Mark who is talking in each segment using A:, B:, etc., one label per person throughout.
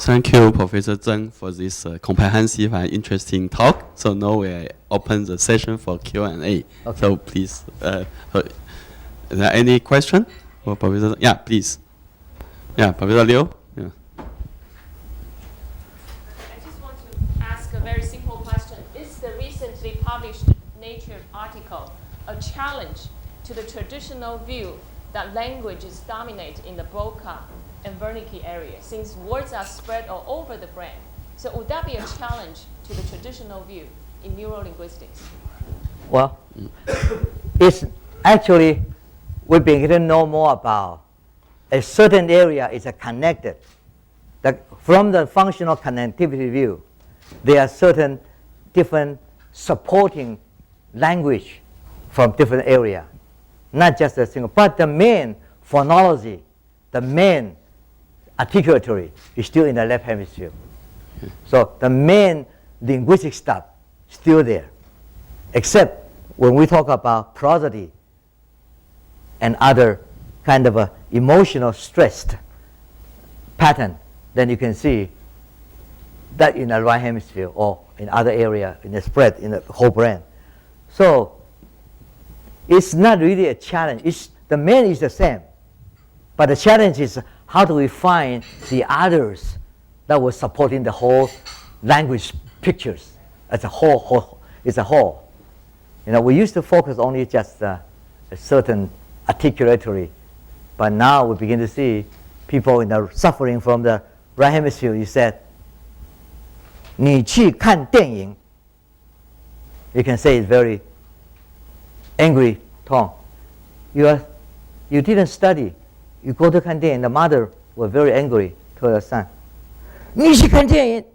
A: Thank you, Professor Zheng, for this comprehensive and interesting talk. So now we open the session for Q&A.
B: Okay.
A: So please, is there any question for Professor? Yeah, please. Yeah, Professor Liu. Yeah.
C: I just want to ask a very simple question. Is the recently published Nature article a challenge to the traditional view that languages dominate in the Broca and Wernicke area, since words are spread all over the brain? So would that be a challenge to the traditional view in neurolinguistics?
B: Well, it's actually, we begin to know more about a certain area is connected. From the functional connectivity view, there are certain different supporting language from different area, not just a single, but the main phonology, the main articulatory is still in the left hemisphere. So the main linguistic stuff still there, except when we talk about prosody and other kind of a emotional stressed pattern, then you can see that in the right hemisphere or in other area in the spread in the whole brain. So it's not really a challenge. The main is the same, but the challenge is how do we find the others that were supporting the whole language pictures as a whole. It's a whole. You know, we used to focus only just a certain articulatory, but now we begin to see people suffering from the right hemisphere. You said, 你去看电影. You can say it's very angry tone. You didn't study. You go to 看电影. The mother was very angry to her son. 你去看电影.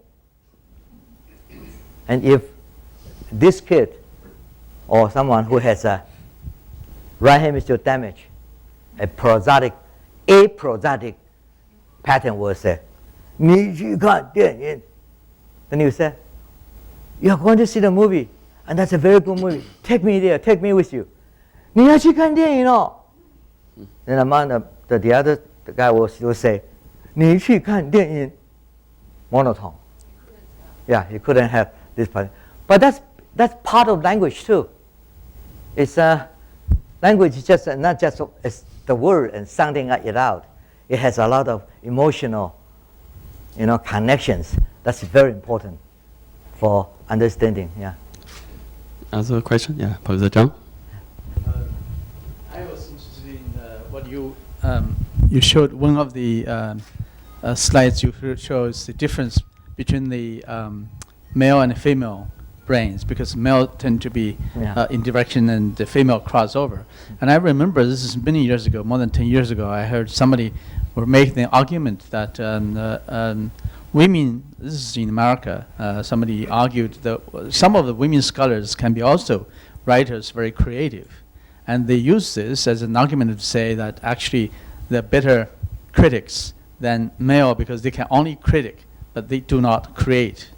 B: And if this kid or someone who has a right hemisphere damage, a prosodic pattern will say, 你去看电影. Then you say, you are going to see the movie, and that's a very good movie. Take me there, take me with you. 你要去看电影哦. Then the guy will still say, 你去看电影. Monotone. Yeah, he couldn't have this part. But that's part of language too. It's language is just not just the word and sounding it out. It has a lot of emotional, connections. That's very important for understanding. Yeah.
A: Other question? Yeah, Professor Zhang.
D: I was interested in what you showed. One of the slides you shows the difference between the male and female brains, because male tend to be in direction and the female crossover. And I remember this is many years ago, more than 10 years ago, I heard somebody were making the argument that women, this is in America, somebody argued that some of the women scholars can be also writers, very creative. And they use this as an argument to say that actually they're better critics than male because they can only critic, but they do not create.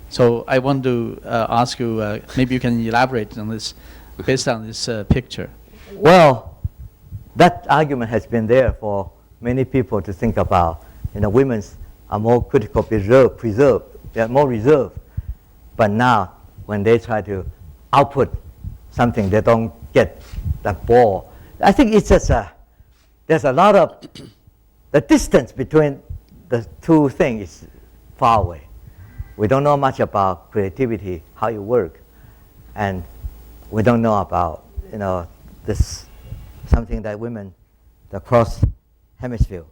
D: So I want to ask you, maybe you can elaborate on this based on this picture.
B: Well, that argument has been there for many people to think about. Women are more critical, preserved. They are more reserved. But now, when they try to output something, they don't get that ball. I think it's just there's a lot of, the distance between the two things is far away. We don't know much about creativity, how you work, and we don't know about this something that women, the cross hemisphere.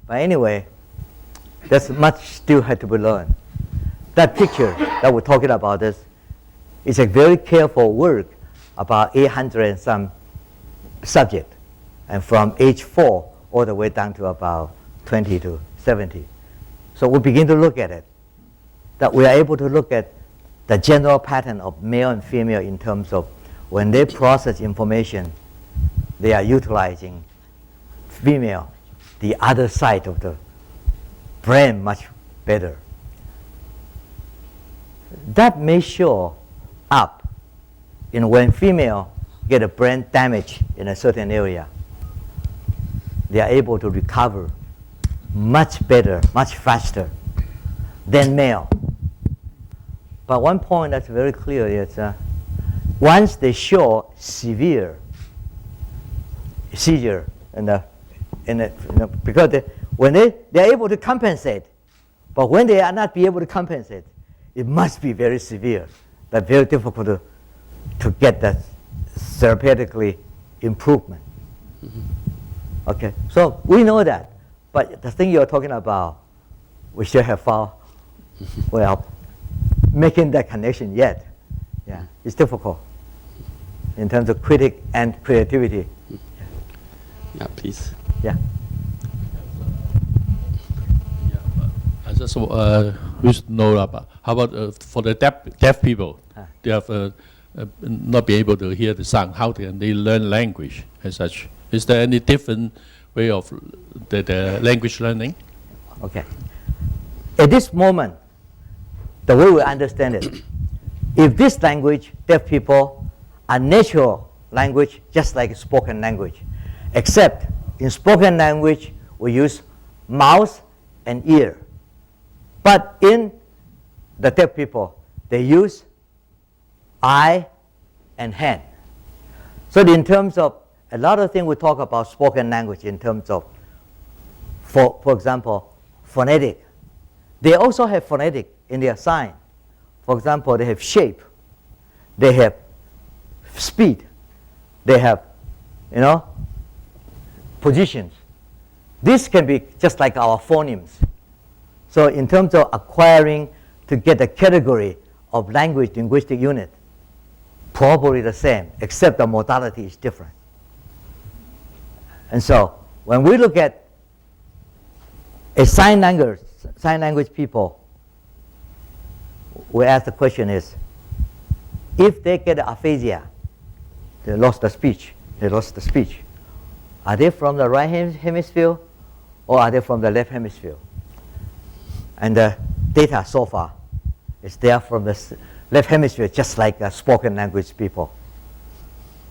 B: But anyway, there's much still had to be learned. That picture that we're talking about is a very careful work about 800 and some subject, and from age 4 all the way down to about 20 to 70. So we begin to look at it, that we are able to look at the general pattern of male and female in terms of when they process information, they are utilizing female, the other side of the brain much better. That may show up when female get a brain damage in a certain area. They are able to recover much better, much faster than male. But one point that's very clear is once they show severe seizure, because when they're able to compensate, but when they are not be able to compensate, it must be very severe. That's very difficult to get that therapeutically improvement. Okay, so we know that, but the thing you're talking about, we should have found, well, making that connection yet. Yeah, it's difficult in terms of critic and creativity.
A: Yeah, please.
B: Yeah.
E: I just wish to know about how about for the deaf people, they have not be able to hear the sound. How can they learn language as such? Is there any different way of the language learning?
B: Okay. At this moment, the way we understand it, if this language, deaf people, are natural language just like spoken language, except in spoken language we use mouth and ear. But in the deaf people, they use eye and hand. So in terms of a lot of things we talk about spoken language in terms of, for example, phonetic. They also have phonetic in their sign. For example, they have shape, they have speed, they have, positions. This can be just like our phonemes. So in terms of acquiring to get a category of language linguistic unit, probably the same, except the modality is different. And so when we look at a sign language people, we ask the question is, if they get aphasia, they lost the speech, are they from the right hemisphere or are they from the left hemisphere? And the data so far is they are from the left hemisphere, just like spoken language people.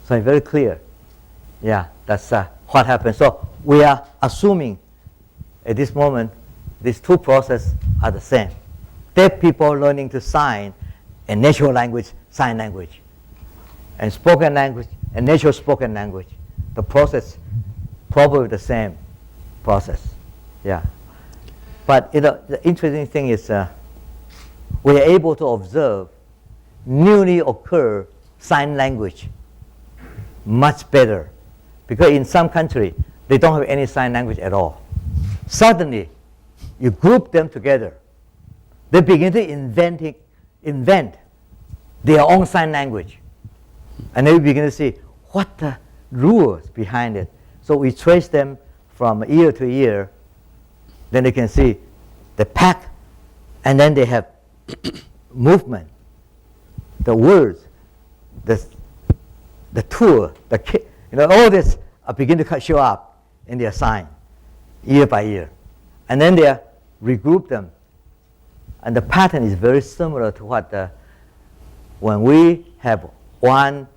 B: So it's very clear. Yeah, that's what happens. So we are assuming at this moment these two processes are the same. Deaf people learning to sign and natural language, sign language. And spoken language and natural spoken language. The process probably the same process. Yeah. But the interesting thing is we are able to observe newly occur sign language much better. Because in some country, they don't have any sign language at all. Suddenly, you group them together. They begin to invent their own sign language. And then we begin to see what the rules behind it. So we trace them from year to year. Then they can see the pack, and then they have movement, the words, the tour, all this begin to show up in their sign, year by year. And then they regroup them. And the pattern is very similar to what when we have one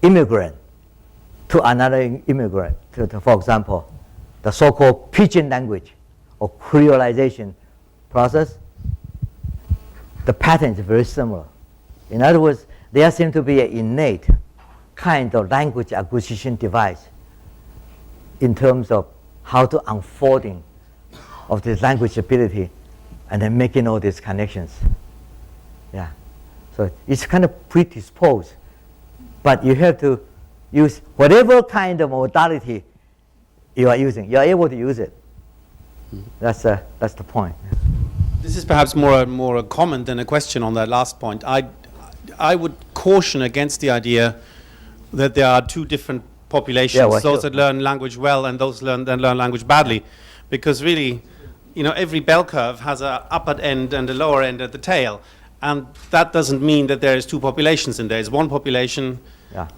B: immigrant to another immigrant, for example, the so-called pidgin language or creolization process, the pattern is very similar. In other words, there seems to be an innate kind of language acquisition device in terms of how to unfolding of this language ability and then making all these connections. Yeah. So it's kind of predisposed, but you have to use whatever kind of modality you are using. You are able to use it. That's the point.
F: This is perhaps more a comment than a question on that last point. I would caution against the idea that there are two different populations, those that learn language well and those that learn language badly, because really, every bell curve has an upper end and a lower end at the tail, and that doesn't mean that there is two populations in there. It's one population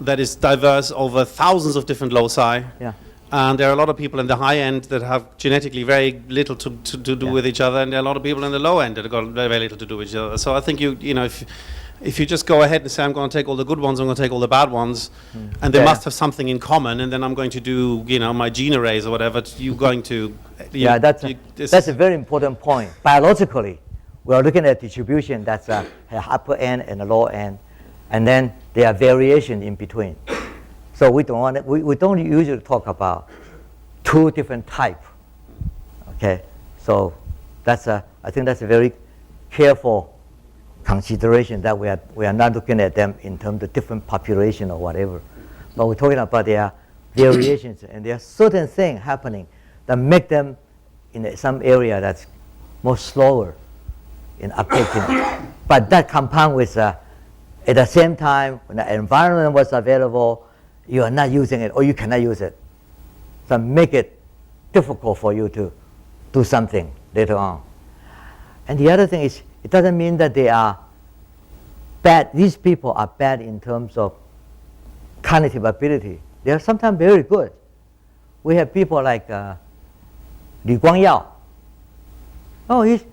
F: that is diverse over thousands of different loci. Yeah. And there are a lot of people in the high end that have genetically very little to do with each other, and there are a lot of people in the low end that have got very, very little to do with each other. So I think if you just go ahead and say, I'm going to take all the good ones, I'm going to take all the bad ones, and they must have something in common, and then I'm going to do, my gene arrays or whatever, you're going to...
B: that's a very important point. Biologically, we are looking at distribution that's a upper end and a lower end, and then there are variations in between. So we don't usually talk about two different types. Okay, so I think that's a very careful consideration that we are not looking at them in terms of different population or whatever, but we're talking about their variations, and there are certain things happening that make them in some area that's more slower in uptaking. But that compound with at the same time when the environment was available, you are not using it or you cannot use it, so make it difficult for you to do something later on. And the other thing is, it doesn't mean that they are bad. These people are bad in terms of cognitive ability. They are sometimes very good. We have people like Li Guangyao. Oh, he's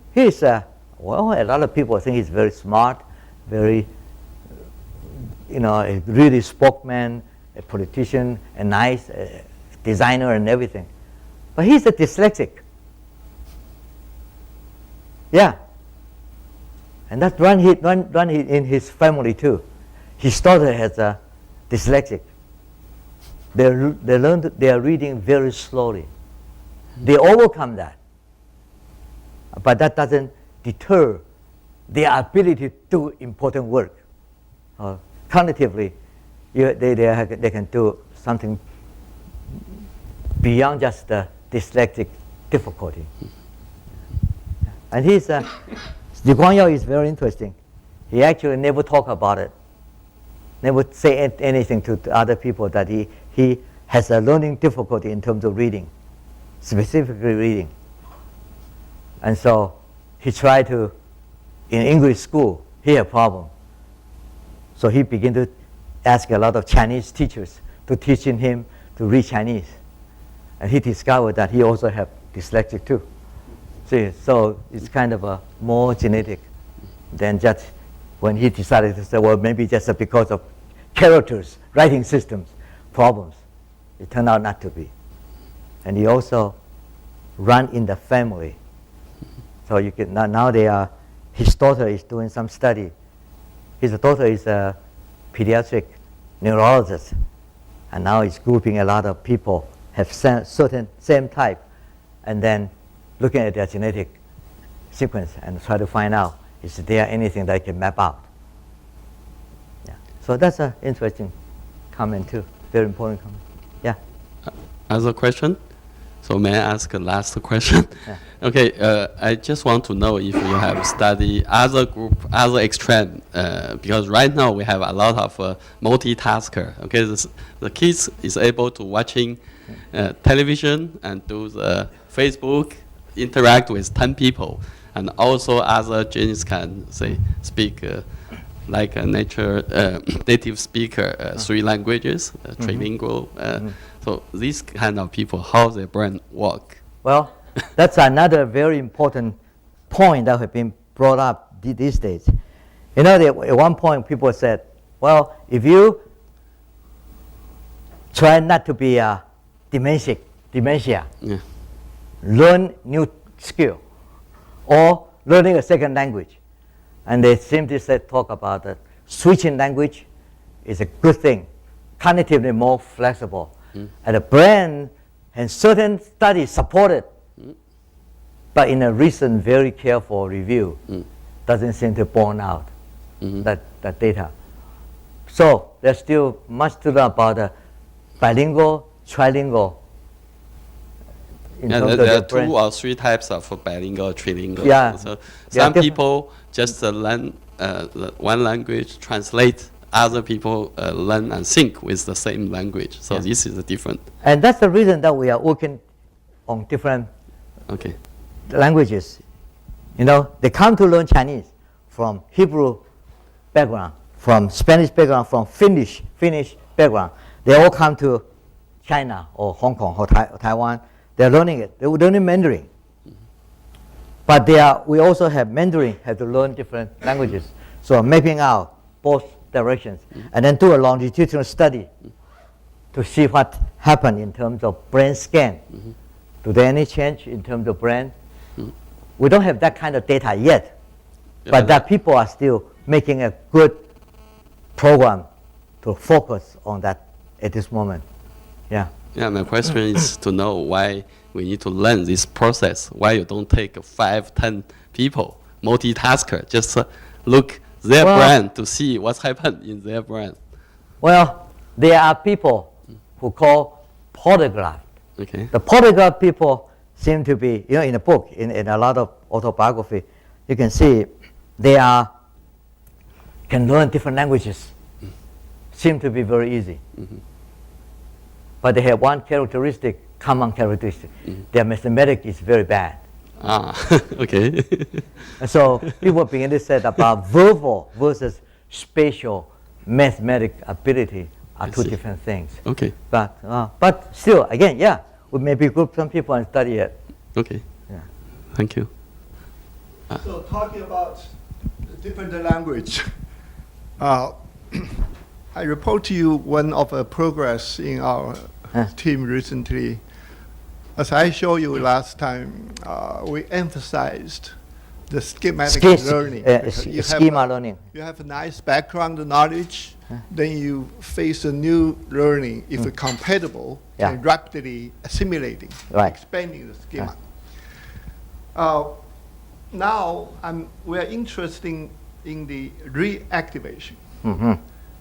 B: well, a lot of people think he's very smart, very, a really spokesman, a politician, a nice designer and everything. But he's a dyslexic. Yeah. And that's run in his family too. His daughter has a dyslexic. They are reading very slowly. They overcome that. But that doesn't deter their ability to do important work. Cognitively, they can do something beyond just the dyslexic difficulty. And Li Guangyao is very interesting. He actually never talk about it, never say anything to other people that he has a learning difficulty in terms of reading, specifically reading. And so he tried to, in English school, he had a problem. So he began to ask a lot of Chinese teachers to teaching him to read Chinese. And he discovered that he also had dyslexic too. See, so it's kind of a more genetic than just when he decided to say, well, maybe just because of characters, writing systems, problems. It turned out not to be. And he also run in the family. So you can now his daughter is doing some study. His daughter is a pediatric neurologist, and now he's grouping a lot of people have certain same type, and then looking at their genetic sequence and try to find out is there anything that can map out. Yeah. So that's an interesting comment too, very important comment. Yeah.
A: Other question? So may I ask a last question?
B: Yeah.
A: Okay, I just want to know if you have studied other group, other extreme, because right now we have a lot of multitasker. Okay, the kids is able to watching television and do the Facebook, interact with 10 people, and also other genes can say speak like a native speaker 3 languages, trilingual. So these kind of people, how their brain work?
B: Well, that's another very important point that has been brought up these days. At one point people said, well, if you try not to be dementia,
A: Yeah.
B: learn new skill, or learning a second language. And they simply talk about that switching language is a good thing, cognitively more flexible. And the brain and certain studies support it. But in a recent, very careful review, doesn't seem to borne out that data. So there's still much to learn about the bilingual, trilingual.
A: There are 2 or 3 types of bilingual, trilingual.
B: Yeah.
A: So
B: They are
A: some
B: different.
A: people just learn one language, translate. Other people learn and think with the same language. So this is different.
B: And that's the reason that we are working on different
A: Okay.
B: languages. They come to learn Chinese from Hebrew background, from Spanish background, from Finnish background. They all come to China or Hong Kong or Taiwan. They're learning it. They're learning Mandarin. But we also have Mandarin, have to learn different languages. So mapping out both directions, and then do a longitudinal study to see what happened in terms of brain scan. Do there any change in terms of brain? We don't have that kind of data yet, but that people are still making a good program to focus on that at this moment. Yeah.
A: Yeah, my question is to know why we need to learn this process. Why you don't take 5, 10 people, multitasker, just look their brain to see what's happened in their brain.
B: Well, there are people who call polyglot.
A: Okay.
B: The polyglot people seem to be, in the book, in a lot of autobiography, you can see they can learn different languages. Seem to be very easy. But they have one common characteristic. Their mathematics is very bad.
A: Okay.
B: And so people begin to say about verbal versus spatial mathematic ability are two different things.
A: Okay.
B: But still, again, yeah, we may be group some people and study it.
A: Okay.
B: Yeah.
A: Thank you.
G: So talking about different language, I report to you one of the progress in our team recently. As I showed you last time, we emphasized the schematic learning.
B: Schema learning.
G: You have a nice background knowledge, then you face a new learning, if it's compatible, and rapidly assimilating, expanding the schema. Now we are interested in the reactivation.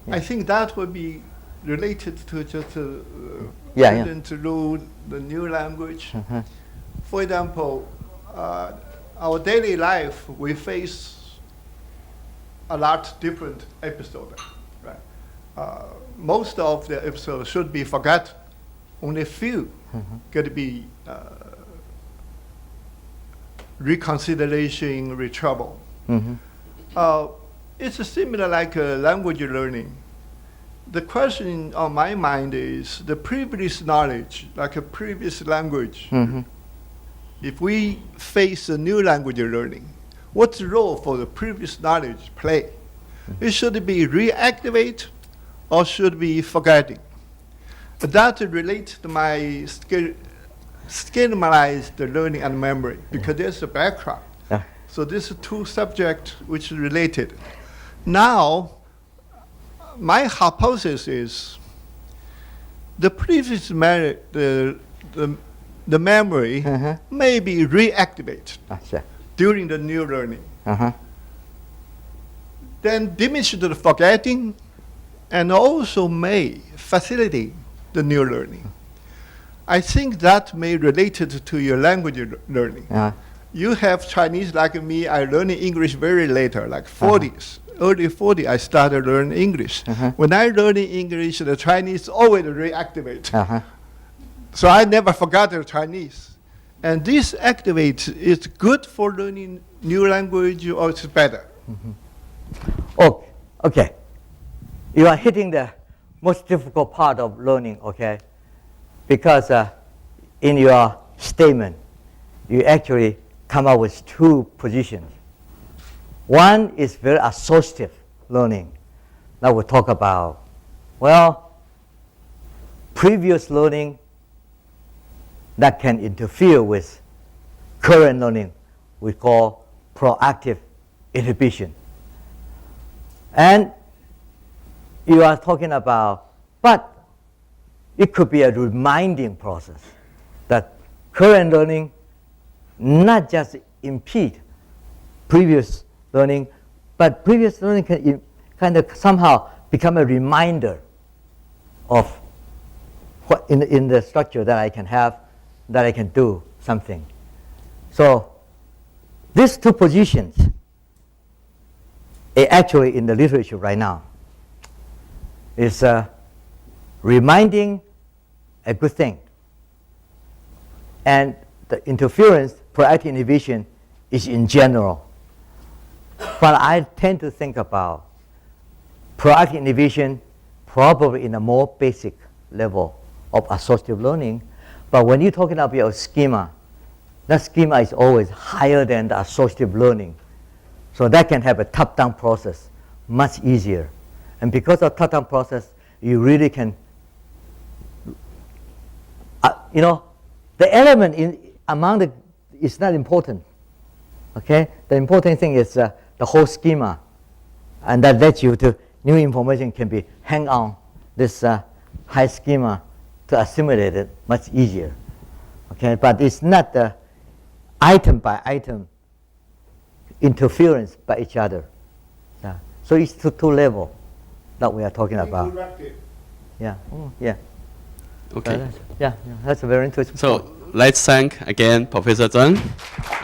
G: I think that would be related to just students learn the new language. For example, our daily life, we face a lot different episodes, right? Most of the episodes should be forgotten. Only few could be reconsideration, retrieval. It's similar like language learning. The question on my mind is the previous knowledge, like a previous language. If we face a new language learning, what's the role for the previous knowledge play? It should be reactivate or should be forgetting. That relates to my schematized learning and memory because there's a background. So these are two subjects which are related. Now, my hypothesis is the previous the memory may be reactivated during the new learning. Then diminish the forgetting and also may facilitate the new learning. I think that may related to your language learning. You have Chinese like me, I learned English very later, like 40s. Early 40s, I started learning English. When I learned English, the Chinese always reactivate. So I never forgot the Chinese. And this activate is good for learning new language or it's better?
B: Oh, okay. You are hitting the most difficult part of learning, okay? Because in your statement, you actually come up with two positions. One is very associative learning. Now we'll talk about, previous learning that can interfere with current learning we call proactive inhibition. And you are talking about, but it could be a reminding process that current learning not just impede previous learning, but previous learning can kind of somehow become a reminder of what in the structure that I can have, that I can do something. So these two positions are actually in the literature right now. Is reminding a good thing. And the interference, proactive inhibition, is in general. But I tend to think about proactive inhibition probably in a more basic level of associative learning. But when you're talking about your schema, that schema is always higher than the associative learning. So that can have a top-down process, much easier. And because of top-down process, you really can, the element among the is not important. Okay, the important thing is the whole schema, and that lets you to new information can be hang on this high schema to assimilate it much easier. Okay, but it's not the item by item interference by each other. Yeah. So it's two level that we are talking about. Yeah. Yeah.
A: Okay.
B: Yeah, that's a very interesting.
A: So
B: point.
A: let's thank again Professor Zheng.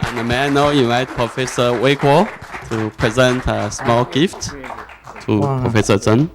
A: And may I now invite Professor Wei Kuo to present a small gift to Professor Zheng.